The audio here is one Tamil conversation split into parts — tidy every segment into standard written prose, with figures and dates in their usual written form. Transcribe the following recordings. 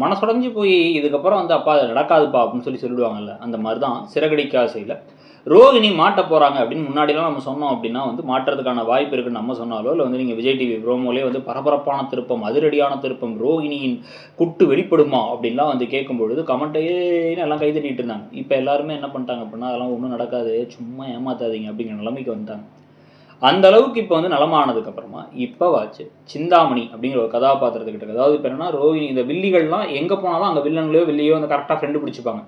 மனசுடைஞ்சு போய் இதுக்கப்புறம் வந்து அப்பா அது நடக்காதுப்பா அப்படின்னு சொல்லிடுவாங்கல்ல, அந்த மாதிரி தான் சிறகடிக்க ஆசையில் ரோகிணி மாட்ட போகிறாங்க அப்படின்னு முன்னாடிலாம் நம்ம சொன்னோம் அப்படின்னா வந்து மாட்டுறதுக்கான வாய்ப்பு இருக்குன்னு நம்ம சொன்னாலோ, இல்லை வந்து நீங்கள் விஜய் டிவி ப்ரோமோலே வந்து பரபரப்பான திருப்பம், அதிரடியான திருப்பம், ரோகிணியின் குட்டு வெளிப்படுமா அப்படின்லாம் வந்து கேட்கும்பொழுது கமெண்ட்டையே எல்லாம் கை தட்டிட்டு இருந்தாங்க. இப்போ எல்லாருமே என்ன பண்ணிட்டாங்க அப்படின்னா, அதெல்லாம் ஒன்றும் நடக்காது, சும்மா ஏமாத்தாதீங்க அப்படிங்கிற நிலைமைக்கு வந்துட்டாங்க. அந்த அளவுக்கு இப்போ வந்து நலமானதுக்கப்புறமா இப்போவாச்சு சிந்தாமணி அப்படிங்கிற ஒரு கதாபாத்திரத்துக்கிட்ட, அதாவது இப்போ என்னன்னா ரோஹிணி இந்த வில்லிகள்லாம் எங்கே போனாலும் அங்கே வில்லன்லையோ வில்லியோ வந்து கரெக்டாக ஃப்ரெண்டு பிடிச்சிப்பாங்க.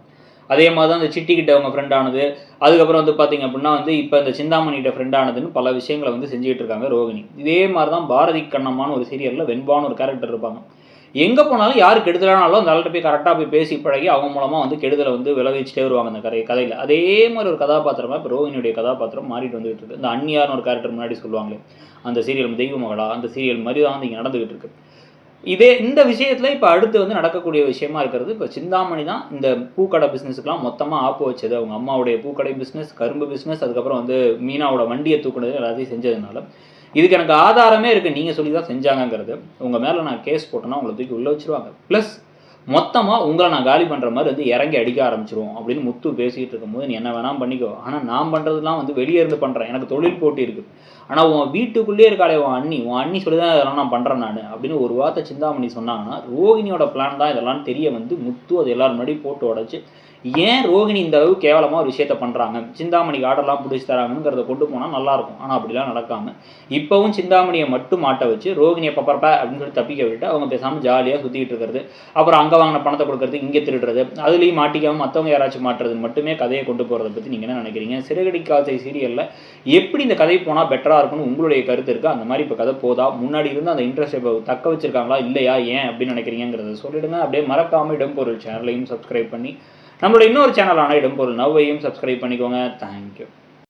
அதே மாதிரி தான் இந்த சிட்டிக்கிட்ட அவங்க ஃப்ரெண்ட் ஆனது, அதுக்கப்புறம் வந்து பார்த்தீங்க அப்படின்னா வந்து இப்போ இந்த சிந்தாமணிகிட்ட ஃப்ரெண்ட் ஆனதுன்னு பல விஷயங்களை வந்து செஞ்சுக்கிட்டு இருக்காங்க ரோகிணி. இதே மாதிரி தான் பாரதி கண்ணம்மான்னு ஒரு சீரியலில் வெண்பான்னு ஒரு கேரக்டர் இருப்பாங்க. எங்கே போனாலும் யார் கெடுதலானாலும் அந்த ஆள்கிட்ட போய் கரெக்டாக போய் பேசி பழகி அவங்க மூலமாக வந்து கெடுதலை வந்து விளைவிச்சிட்டே வருவாங்க அந்த கதையில். அதே மாதிரி ஒரு கதாபாத்திரமாக இப்போ ரோஹிணியுடைய கதாபாத்திரம் மாறிட்டு வந்துகிட்டு இருக்கு. இந்த அந்நியார்னு ஒரு கேரக்டர் முன்னாடி சொல்லுவாங்களே, அந்த சீரியல் தெய்வ மகளா, அந்த சீரியல் மாதிரி தான் வந்து இங்கே நடந்துகிட்டு இருக்கு. இந்த விஷயத்தில் இப்போ அடுத்து வந்து நடக்கக்கூடிய விஷயமா இருக்கிறது, இப்போ சிந்தாமணி தான் இந்த பூக்கடை பிஸ்னஸுக்கெலாம் மொத்தமாக ஆப்பு வச்சது. அவங்க அம்மாவுடைய பூக்கடை பிஸ்னஸ், கரும்பு பிஸ்னஸ், அதுக்கப்புறம் வந்து மீனாவோட வண்டியை தூக்குனது எல்லாத்தையும் செஞ்சதுனால இதுக்கு எனக்கு ஆதாரமே இருக்குது, நீங்கள் சொல்லி தான் செஞ்சாங்கங்கிறது. உங்கள் மேலே நான் கேஸ் போட்டேன்னா உங்களை தூக்கி உள்ளே வச்சுருவாங்க. ப்ளஸ் மொத்தமாக உங்களை நான் காலி பண்ணுற மாதிரி வந்து இறங்கி அடிக்க ஆரம்பிச்சிருவோம் அப்படின்னு முத்து பேசிகிட்டு இருக்கும்போது நீ என்ன வேணாம் பண்ணிக்கோ, ஆனால் நான் பண்ணுறதுலாம் வந்து வெளியே இருந்து பண்ணுறேன், எனக்கு தொழில் போட்டி இருக்குது. ஆனால் உன் வீட்டுக்குள்ளேயே இருக்காளே உன் அண்ணி சொல்லி தான் இதெல்லாம் நான் பண்ணுறேன் நான் அப்படின்னு ஒரு வார்த்தை சிந்தாமணி சொன்னாங்கன்னா, ரோகிணியோட பிளான் தான் இதெல்லாம் தெரிய வந்து முத்து அது எல்லாரும் முன்னாடி போட்டு உடச்சி ஏன் ரோகிணி இந்த அளவு கேவலமாக ஒரு விஷயத்த பண்ணுறாங்க, சிந்தாமணிக்கு ஆர்டர்லாம் பிடிச்சி தராங்கங்கிறத கொண்டு போனால் நல்லாயிருக்கும். ஆனால் அப்படிலாம் நடக்காமல் இப்போவும் சிந்தாமணியை மட்டும் மாட்ட வச்சு ரோகிணியை பப்பரப்ப அப்படின்னு சொல்லி தப்பிக்க விட்டு அவங்க பேசாமல் ஜாலியாக சுற்றிக்கிட்டு இருக்கிறது, அப்புறம் அங்கே வாங்கின பணத்தை கொடுக்கறது, இங்கே திருடுறது, அதுலேயும் மாட்டிக்காமல் மற்றவங்க யாராச்சும் மாட்டுறது மட்டுமே கதையை கொண்டு போகிறத பற்றி நீங்கள் என்ன நினைக்கிறீங்க? சிறகடிக்க ஆசை சீரியலில் எப்படி இந்த கதை போனால் பெட்டராக இருக்கும்னு உங்களுடைய கருத்து இருக்குது? அந்த மாதிரி இப்போ கதை போதா, முன்னாடி இருந்து அந்த இன்ட்ரெஸ்ட் இப்போ தக்க வச்சிருக்காங்களா இல்லையா, ஏன் அப்படின்னு நினைக்கிறீங்கிறத சொல்லிவிடுங்க. அப்படியே மறக்காமல் இடம்பொருள் சேனலையும் சப்ஸ்கிரைப் பண்ணி நம்மளோட இன்னொரு சேனலான இடம்பொருள் நவ்வையும் சப்ஸ்கிரைப் பண்ணிக்கோங்க. தேங்க்யூ.